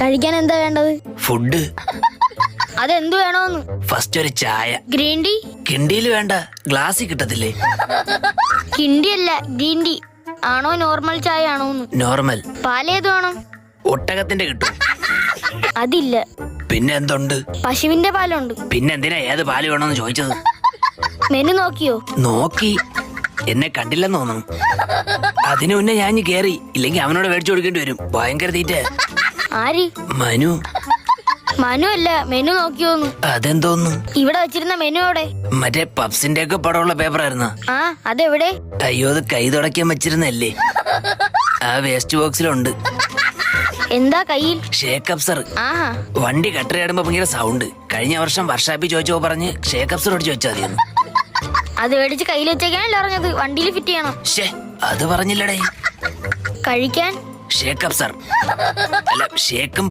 കഴിക്കാൻ എന്താ വേണ്ടത്? ഫുഡ്. അതെന്ത് വേണോന്ന്? ഫസ്റ്റ് ഒരു ചായ. Green tea? കിണ്ടിയിൽ വേണ്ട, ഗ്ലാസ്സിൽ കിട്ടത്തില്ലേ? കിണ്ടി അല്ല, ഗ്രീൻ ടീ ആണോ നോർമൽ ചായ ആണോന്ന്? നോർമൽ. പാലേത് വേണം? ഒട്ടകത്തിന്റെ കിട്ടും. അതില്ല. പിന്നെ എന്തുണ്ട്? പശുവിന്റെ പാലുണ്ട്. പിന്നെ എന്തിനാ ഏത് പാല് വേണമെന്ന് ചോദിച്ചത്? മെനു നോക്കിയോ? നോക്കി. എന്നെ കണ്ടില്ലെന്ന് തോന്നുന്നു. അതിനു മുന്നേ ഞാൻ കേറി, ഇല്ലെങ്കിൽ അവനോട് മേടിച്ചു കൊടുക്കേണ്ടി വരും. ഭയങ്കര തീറ്റ. ആര്? മനു. മനു അല്ല, മെനു നോക്കിയോന്ന്. അതെന്തോന്നു? ഇവിടെ വെച്ചിരുന്ന മെനു എവിടെ? മറ്റേ പപ്സിന്റെ ഒക്കെ പടമുള്ള പേപ്പറായിരുന്ന. ആ, അതെവിടെ? അയ്യോ, അത് കൈ തുടയ്ക്കാൻ വെച്ചിരുന്നല്ലേ? ആ വേസ്റ്റ് ബോക്സിലുണ്ട്. എന്താ കയ്യിൽ? ഷേക്ക് അപ്സർ. ആഹാ. വണ്ടി കട്ടറിയാടുമ്പോ ഭയങ്കര സൗണ്ട്. കഴിഞ്ഞ വർഷം വർഷാപ്പിൽ ചോദിച്ചോ പറഞ്ഞ് ഷേക്ക് അപ്സറോട് ചോദിച്ചാൽ മതിയെന്ന്. അത് മേടിച്ച് കയ്യിൽ വെച്ചേക്കാനല്ലേ അറിഞ്ഞത്? വണ്ടിയിൽ ഫിറ്റ് ചെയ്യണം. അത് പറഞ്ഞില്ലടേ. കഴിക്കാൻ ഷേക്ക് അപ്സർ അല്ല, ഷേക്കും